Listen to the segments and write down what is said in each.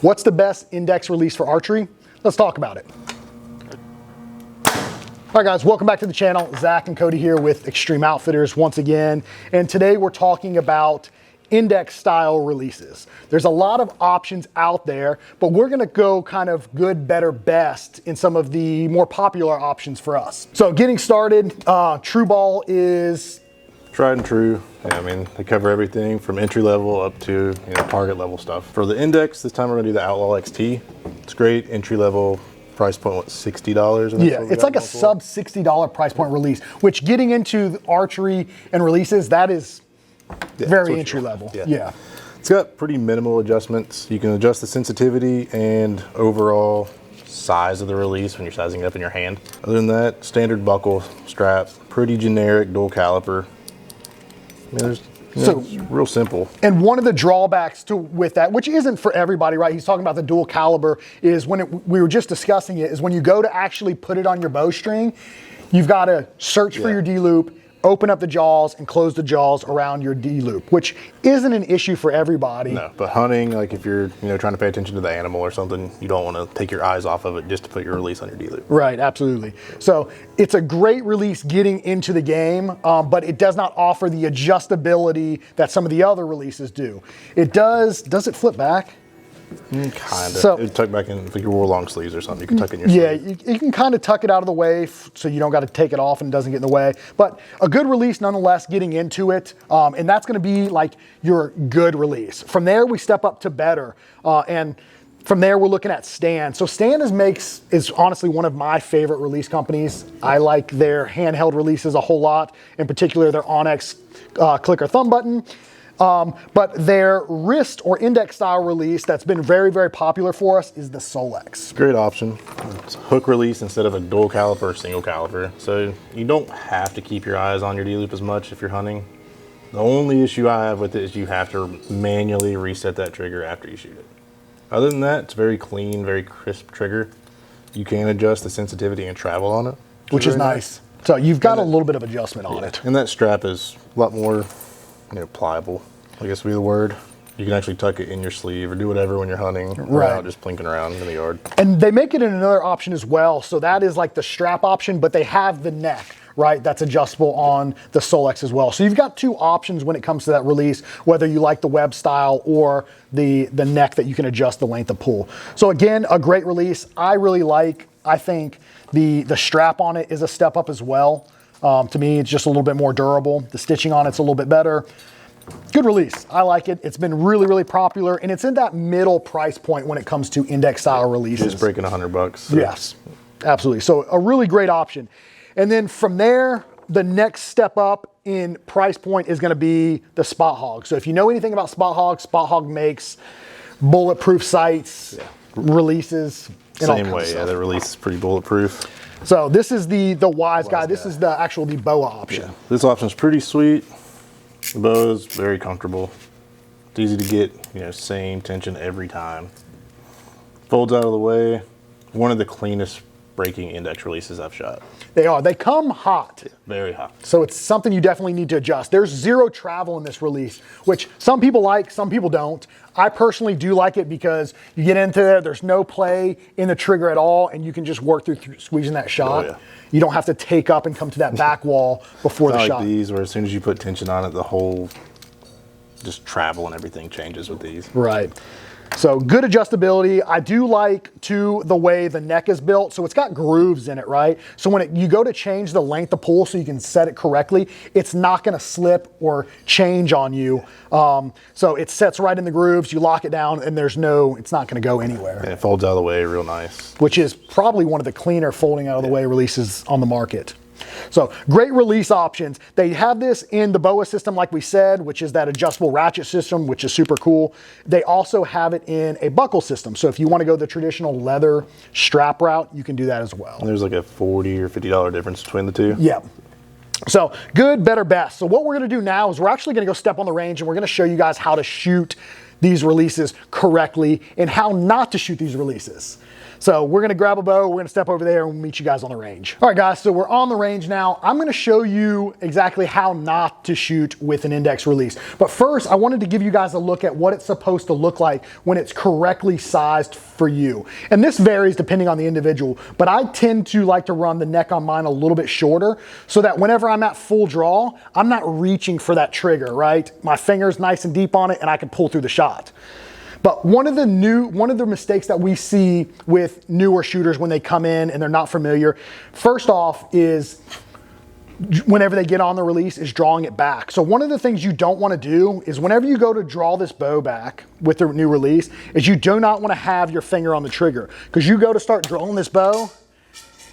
What's the best index release for archery? Let's talk about it. All right, guys, welcome back to the channel. Zach and Cody here with Extreme Outfitters once again. And today we're talking about index style releases. There's a lot of options out there, but we're gonna go kind of good, better, best in some of the more popular options for us. So getting started, True Ball is tried and true. Yeah, I mean, they cover everything from entry level up to target level stuff. For the index, this time we're gonna do the Outlaw XT. It's great, entry level, price point, what, $60? Yeah, it's like a sub $60 price point release, which getting into the archery and releases, that is very entry level. Yeah. It's got pretty minimal adjustments. You can adjust the sensitivity and overall size of the release when you're sizing it up in your hand. Other than that, standard buckle strap, pretty generic dual caliper. I mean, it's real simple. And one of the drawbacks with that, which isn't for everybody, right? He's talking about the dual caliber, is when we were just discussing it, is when you go to actually put it on your bowstring, you've got to search for your D-loop, open up the jaws and close the jaws around your D-loop, which isn't an issue for everybody. No, but hunting, like if you're trying to pay attention to the animal or something, you don't want to take your eyes off of it just to put your release on your D-loop. Right, absolutely. So it's a great release getting into the game, but it does not offer the adjustability that some of the other releases do. It does it flip back? Kind of. So, it tuck back in, if you wore long sleeves or something, you can tuck in your sleeve. You can kind of tuck it out of the way so you don't got to take it off and it doesn't get in the way. But a good release nonetheless getting into it, and that's going to be like your good release. From there, we step up to better, and from there, we're looking at Stand. So Stand is honestly one of my favorite release companies. I like their handheld releases a whole lot, in particular their Onyx click or thumb button. But their wrist or index style release that's been very, very popular for us is the Solex. Great option. It's a hook release instead of a dual caliper or single caliper. So you don't have to keep your eyes on your D-loop as much if you're hunting. The only issue I have with it is you have to manually reset that trigger after you shoot it. Other than that, it's very clean, very crisp trigger. You can adjust the sensitivity and travel on it, which is nice. So you've got a little bit of adjustment on it. And that strap is a lot more pliable, I guess would be the word. You can actually tuck it in your sleeve or do whatever when you're hunting, without just plinking around in the yard. And they make it in another option as well. So that is like the strap option, but they have the neck, right? That's adjustable on the Solex as well. So you've got two options when it comes to that release, whether you like the web style or the neck that you can adjust the length of pull. So again, a great release. I think the strap on it is a step up as well. To me, it's just a little bit more durable. The stitching on it's a little bit better. Good release. I like it. It's been really, really popular, and it's in that middle price point when it comes to index style releases. Just breaking $100. So. Yes, absolutely. So a really great option. And then from there, the next step up in price point is going to be the Spot Hog. So if you know anything about Spot Hog makes bulletproof sights, releases. Same way, the release is pretty bulletproof. So this is the Wise Guy. This is the BOA option. Yeah. This option is pretty sweet. The bow is very comfortable. It's easy to get, same tension every time. Folds out of the way. One of the cleanest breaking index releases I've shot. They are. They come hot. Yeah, very hot. So it's something you definitely need to adjust. There's zero travel in this release, which some people like, some people don't. I personally do like it because you get into there, there's no play in the trigger at all, and you can just work through squeezing that shot. Oh, yeah. You don't have to take up and come to that back wall before the shot. Like these, where as soon as you put tension on it, the whole just travel and everything changes with these. Right. So good adjustability. I do like too the way the neck is built. So it's got grooves in it, right? So when you go to change the length of pull so you can set it correctly, it's not going to slip or change on you. So it sets right in the grooves. You lock it down and it's not going to go anywhere. And it folds out of the way real nice. Which is probably one of the cleaner folding out of the way releases on the market. So great release options. They have this in the BOA system, like we said, which is that adjustable ratchet system, which is super cool. They also have it in a buckle system. So if you want to go the traditional leather strap route, you can do that as well. And there's like a $40 or $50 difference between the two. Yeah. So good, better, best. So what we're going to do now is we're actually going to go step on the range and we're going to show you guys how to shoot these releases correctly and how not to shoot these releases. So we're gonna grab a bow, we're gonna step over there and we'll meet you guys on the range. All right guys, so we're on the range now. I'm gonna show you exactly how not to shoot with an index release. But first, I wanted to give you guys a look at what it's supposed to look like when it's correctly sized for you. And this varies depending on the individual, but I tend to like to run the neck on mine a little bit shorter so that whenever I'm at full draw, I'm not reaching for that trigger, right? My finger's nice and deep on it and I can pull through the shot. But one of the mistakes that we see with newer shooters when they come in and they're not familiar, first off is whenever they get on the release is drawing it back. So one of the things you don't want to do is whenever you go to draw this bow back with the new release is you do not want to have your finger on the trigger, because you go to start drawing this bow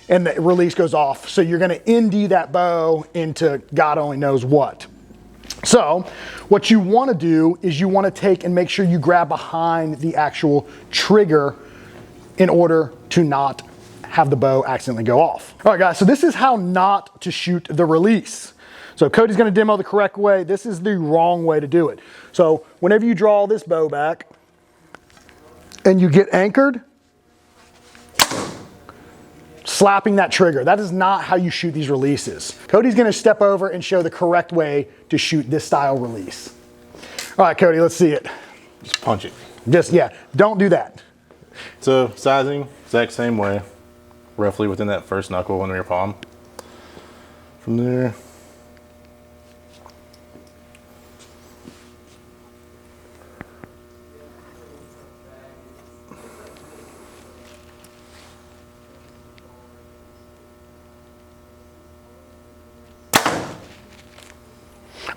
and the release goes off. So you're going to ND that bow into God only knows what. So what you want to do is you want to take and make sure you grab behind the actual trigger in order to not have the bow accidentally go off. All right guys, so this is how not to shoot the release. So Cody's going to demo the correct way. This is the wrong way to do it. So whenever you draw this bow back and you get anchored, slapping that trigger. That is not how you shoot these releases. Cody's gonna step over and show the correct way to shoot this style release. All right, Cody, let's see it. Just punch it. Yeah, don't do that. So sizing, exact same way, roughly within that first knuckle under your palm. From there,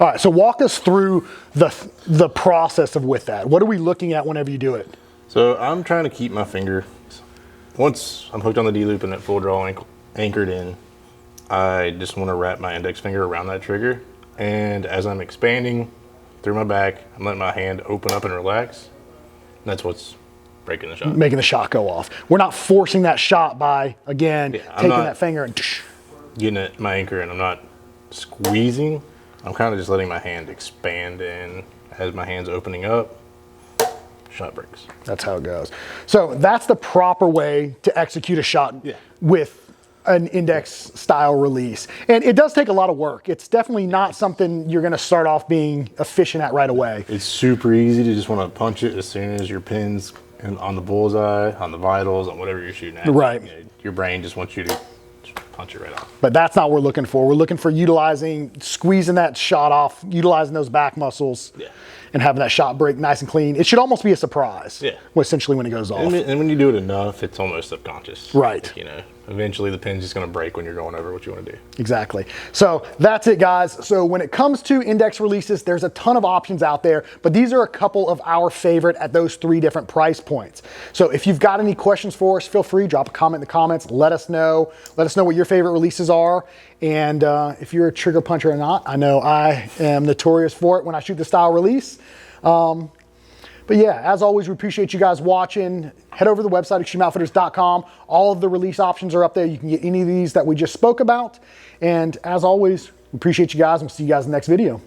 all right, so walk us through the process of with that. What are we looking at whenever you do it? so I'm trying to keep my finger, once I'm hooked on the D-loop and at full draw anchored in, I just want to wrap my index finger around that trigger. And as I'm expanding through my back, I'm letting my hand open up and relax. And that's what's breaking the shot. Making the shot go off. We're not forcing that shot by, again, taking that finger and getting at my anchor, and I'm not squeezing. I'm kind of just letting my hand expand in as my hand's opening up. Shot breaks. That's how it goes. So that's the proper way to execute a shot with an index style release. And it does take a lot of work. It's definitely not something you're going to start off being efficient at right away. It's super easy to just want to punch it as soon as your pin's on the bullseye, on the vitals, on whatever you're shooting at. Right. Your brain just wants you to punch it right off. But that's not what we're looking for. We're looking for squeezing that shot off, utilizing those back muscles, and having that shot break nice and clean. It should almost be a surprise, essentially, when it goes off. And when you do it enough, it's almost subconscious. Right. You know, eventually the pin's just going to break when you're going over what you want to do. Exactly. So that's it, guys. So when it comes to index releases, there's a ton of options out there, but these are a couple of our favorite at those 3 different price points. So if you've got any questions for us, feel free, drop a comment in the comments. Let us know. Let us know what your favorite releases are. And if you're a trigger puncher or not, I know I am notorious for it when I shoot the style release. But yeah, as always, we appreciate you guys watching. Head over to the website, extremeoutfitters.com. All of the release options are up there. You can get any of these that we just spoke about. And as always, we appreciate you guys, and we'll see you guys in the next video.